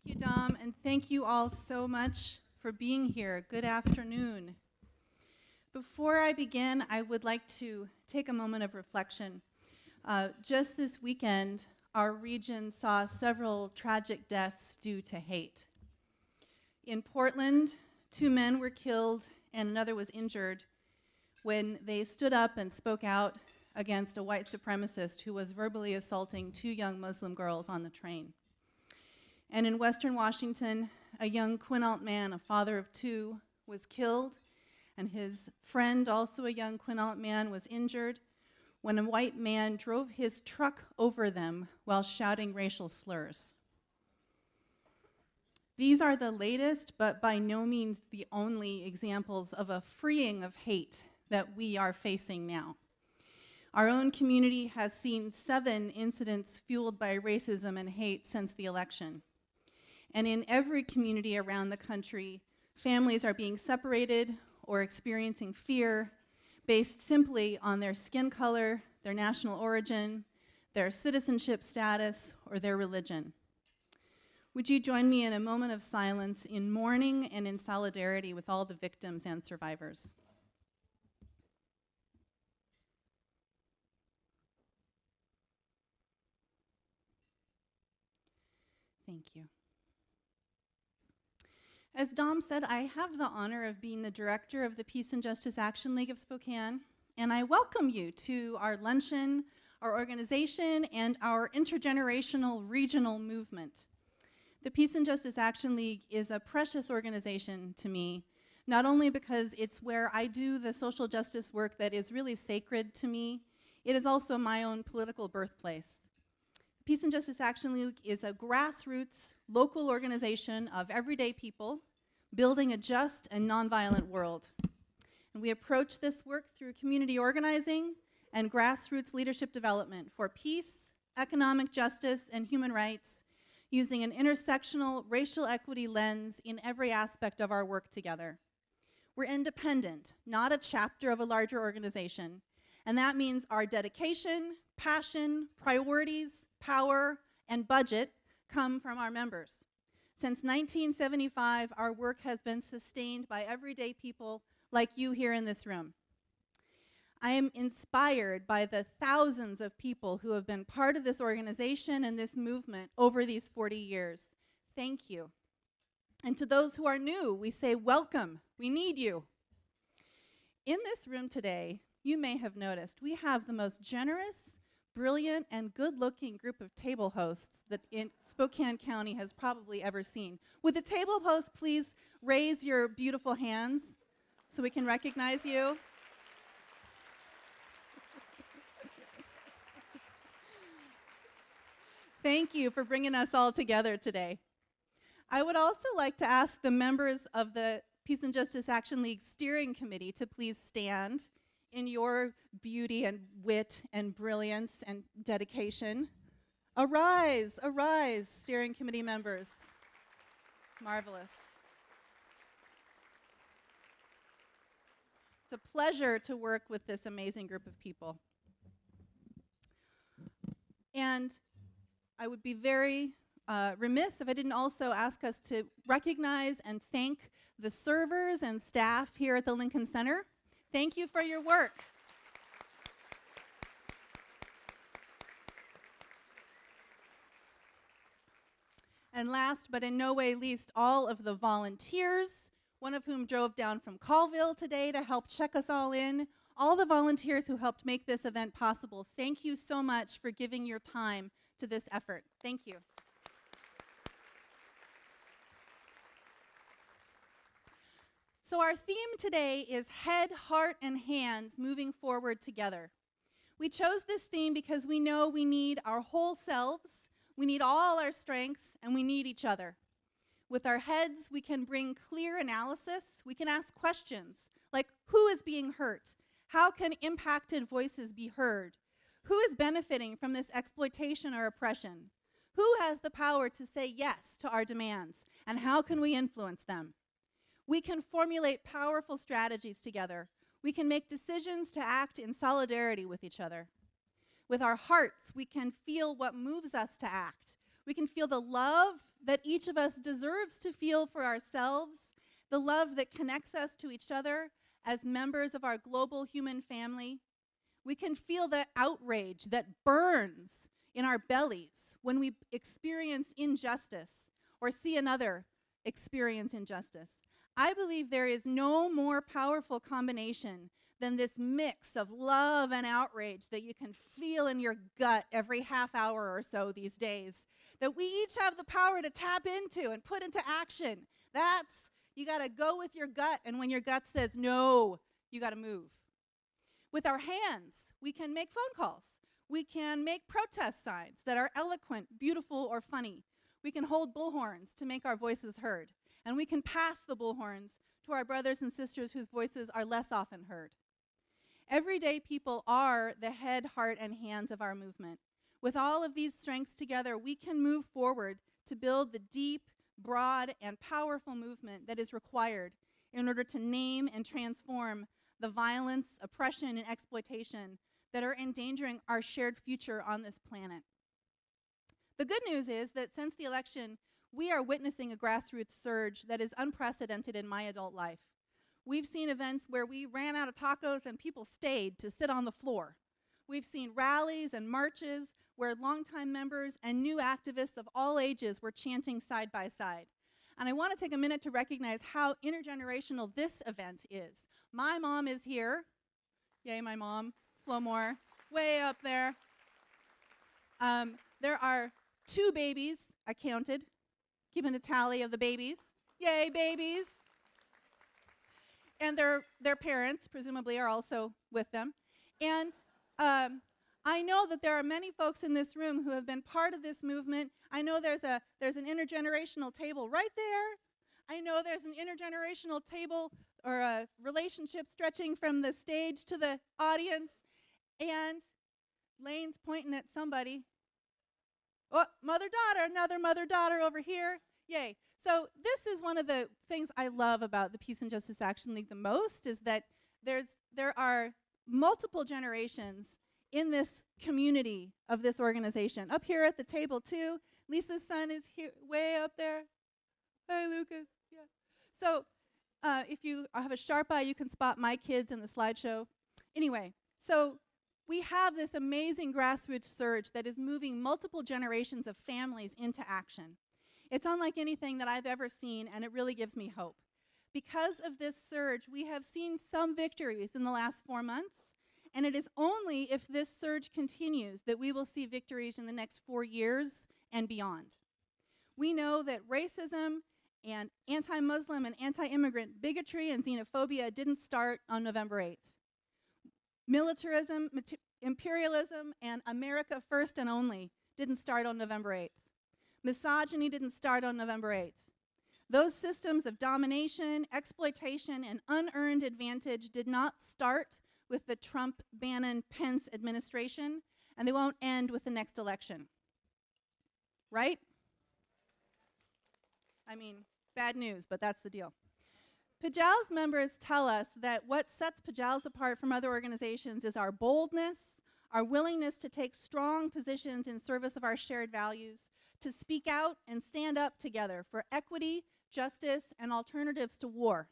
Thank you, Dom, and thank you all so much for being here. Good afternoon. Before I begin, I would like to take a moment of reflection. Just this weekend, our region saw several tragic deaths due to hate. In Portland, 2 men were killed and another was injured when they stood up and spoke out against a white supremacist who was verbally assaulting 2 young Muslim girls on the train. And in Western Washington, a young Quinault man, a father of 2, was killed, and his friend, also a young Quinault man, was injured when a white man drove his truck over them while shouting racial slurs. These are the latest, but by no means the only examples of a freeing of hate that we are facing now. Our own community has seen 7 incidents fueled by racism and hate since the election. And in every community around the country, families are being separated or experiencing fear based simply on their skin color, their national origin, their citizenship status, or their religion. Would you join me in a moment of silence in mourning and in solidarity with all the victims and survivors? Thank you. As Dom said, I have the honor of being the director of the Peace and Justice Action League of Spokane, and I welcome you to our luncheon, our organization, and our intergenerational regional movement. The Peace and Justice Action League is a precious organization to me, not only because it's where I do the social justice work that is really sacred to me, it is also my own political birthplace. Peace and Justice Action League is a grassroots, local organization of everyday people building a just and nonviolent world. And we approach this work through community organizing and grassroots leadership development for peace, economic justice, and human rights, using an intersectional racial equity lens in every aspect of our work together. We're independent, not a chapter of a larger organization, and that means our dedication, passion, priorities, power, and budget come from our members. Since 1975, our work has been sustained by everyday people like you here in this room. I am inspired by the thousands of people who have been part of this organization and this movement over these 40 years. Thank you. And to those who are new, we say welcome. We need you. In this room today, you may have noticed, we have the most generous, brilliant, and good-looking group of table hosts that Spokane County has probably ever seen. Would the table hosts please raise your beautiful hands so we can recognize you? Thank you for bringing us all together today. I would also like to ask the members of the Peace and Justice Action League Steering Committee to please stand in your beauty and wit and brilliance and dedication. Arise, arise, steering committee members. Marvelous. It's a pleasure to work with this amazing group of people. And I would be very remiss if I didn't also ask us to recognize and thank the servers and staff here at the Lincoln Center. Thank you for your work. And last, but in no way least, all of the volunteers, one of whom drove down from Colville today to help check us all in. All the volunteers who helped make this event possible, thank you so much for giving your time to this effort. Thank you. So our theme today is head, heart, and hands moving forward together. We chose this theme because we know we need our whole selves, we need all our strengths, and we need each other. With our heads, we can bring clear analysis. We can ask questions like, who is being hurt? How can impacted voices be heard? Who is benefiting from this exploitation or oppression? Who has the power to say yes to our demands? And how can we influence them? We can formulate powerful strategies together. We can make decisions to act in solidarity with each other. With our hearts, we can feel what moves us to act. We can feel the love that each of us deserves to feel for ourselves, the love that connects us to each other as members of our global human family. We can feel the outrage that burns in our bellies when we experience injustice or see another experience injustice. I believe there is no more powerful combination than this mix of love and outrage that you can feel in your gut every half hour or so these days, that we each have the power to tap into and put into action. You got to go with your gut, and when your gut says no, you got to move. With our hands, we can make phone calls. We can make protest signs that are eloquent, beautiful, or funny. We can hold bullhorns to make our voices heard. And we can pass the bullhorns to our brothers and sisters whose voices are less often heard. Everyday people are the head, heart, and hands of our movement. With all of these strengths together, we can move forward to build the deep, broad, and powerful movement that is required in order to name and transform the violence, oppression, and exploitation that are endangering our shared future on this planet. The good news is that since the election, we are witnessing a grassroots surge that is unprecedented in my adult life. We've seen events where we ran out of tacos and people stayed to sit on the floor. We've seen rallies and marches where longtime members and new activists of all ages were chanting side by side. And I want to take a minute to recognize how intergenerational this event is. My mom is here. Yay, my mom. Flo Moore, way up there. There are 2 babies, I counted, keeping a tally of the babies. Yay, babies. And their parents, presumably, are also with them. And I know that there are many folks in this room who have been part of this movement. I know there's an intergenerational table right there. I know there's an intergenerational table or a relationship stretching from the stage to the audience. And Lane's pointing at somebody. Oh, mother-daughter, another mother-daughter over here. Yay. So this is one of the things I love about the Peace and Justice Action League the most, is that there are multiple generations in this community of this organization. Up here at the table, too. Lisa's son is here, way up there. Hey, Lucas. Yeah. So if you have a sharp eye, you can spot my kids in the slideshow. Anyway, so we have this amazing grassroots surge that is moving multiple generations of families into action. It's unlike anything that I've ever seen, and it really gives me hope. Because of this surge, we have seen some victories in the last 4 months, and it is only if this surge continues that we will see victories in the next 4 years and beyond. We know that racism and anti-Muslim and anti-immigrant bigotry and xenophobia didn't start on November 8th. Militarism, imperialism, and America first and only didn't start on November 8th. Misogyny didn't start on November 8th. Those systems of domination, exploitation, and unearned advantage did not start with the Trump, Bannon, Pence administration, and they won't end with the next election. Right? I mean, bad news, but that's the deal. PJALS members tell us that what sets PJALS apart from other organizations is our boldness, our willingness to take strong positions in service of our shared values, to speak out and stand up together for equity, justice, and alternatives to war.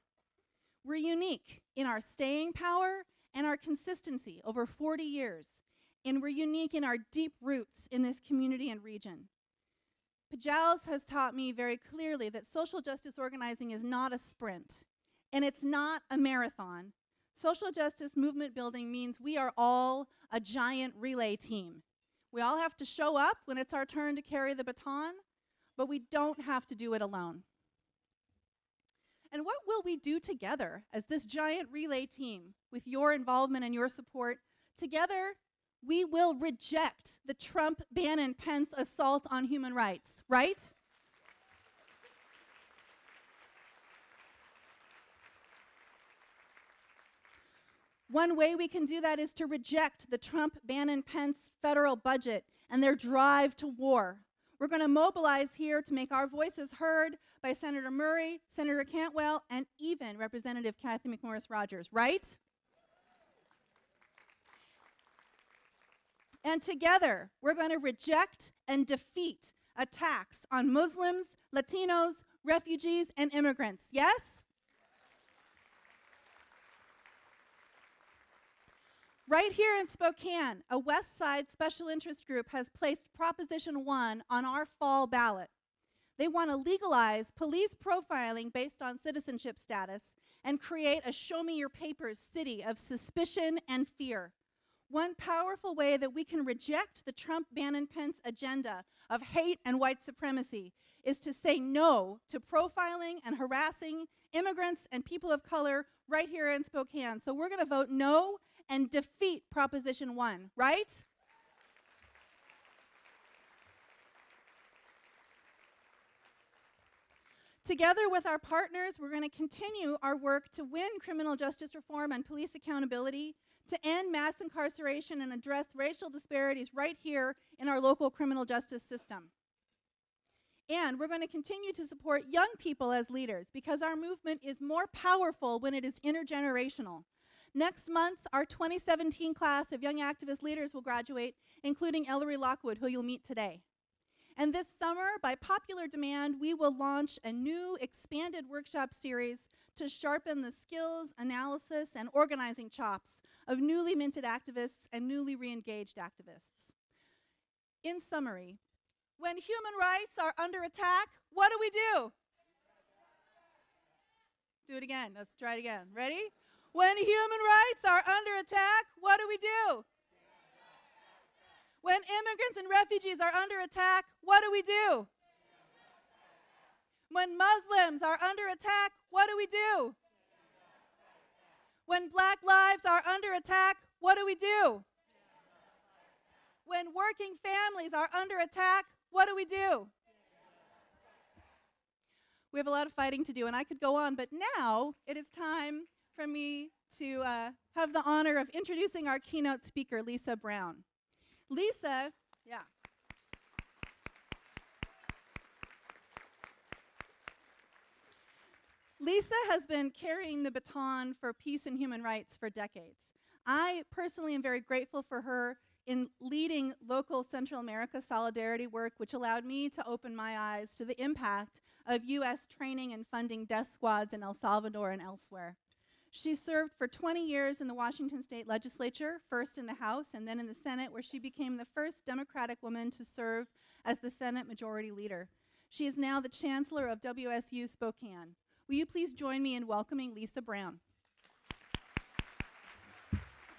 We're unique in our staying power and our consistency over 40 years, and we're unique in our deep roots in this community and region. PJALS has taught me very clearly that social justice organizing is not a sprint, and it's not a marathon. Social justice movement building means we are all a giant relay team. We all have to show up when it's our turn to carry the baton, but we don't have to do it alone. And what will we do together as this giant relay team with your involvement and your support? Together, we will reject the Trump, Bannon, Pence assault on human rights, right? One way we can do that is to reject the Trump, Bannon, Pence federal budget and their drive to war. We're going to mobilize here to make our voices heard by Senator Murray, Senator Cantwell, and even Representative Kathy McMorris Rodgers, right? And together, we're going to reject and defeat attacks on Muslims, Latinos, refugees, and immigrants. Yes? Right here in Spokane, a West Side special interest group has placed Proposition 1 on our fall ballot. They want to legalize police profiling based on citizenship status and create a show-me-your-papers city of suspicion and fear. One powerful way that we can reject the Trump-Bannon-Pence agenda of hate and white supremacy is to say no to profiling and harassing immigrants and people of color right here in Spokane. So we're going to vote no and defeat Proposition 1, right? Together with our partners, we're going to continue our work to win criminal justice reform and police accountability, to end mass incarceration and address racial disparities right here in our local criminal justice system. And we're going to continue to support young people as leaders because our movement is more powerful when it is intergenerational. Next month, our 2017 class of young activist leaders will graduate, including Ellery Lockwood, who you'll meet today. And this summer, by popular demand, we will launch a new expanded workshop series to sharpen the skills, analysis, and organizing chops of newly minted activists and newly re-engaged activists. In summary, when human rights are under attack, what do we do? Do it again. Let's try it again. Ready? When human rights are under attack, what do we do? When immigrants and refugees are under attack, what do we do? When Muslims are under attack, what do we do? When black lives are under attack, what do we do? When working families are under attack, what do we do? We have a lot of fighting to do, and I could go on, but now it is time for me to have the honor of introducing our keynote speaker, Lisa Brown. Lisa, yeah. Lisa has been carrying the baton for peace and human rights for decades. I personally am very grateful for her in leading local Central America solidarity work, which allowed me to open my eyes to the impact of U.S. training and funding death squads in El Salvador and elsewhere. She served for 20 years in the Washington State Legislature, first in the House and then in the Senate, where she became the first Democratic woman to serve as the Senate Majority Leader. She is now the Chancellor of WSU Spokane. Will you please join me in welcoming Lisa Brown?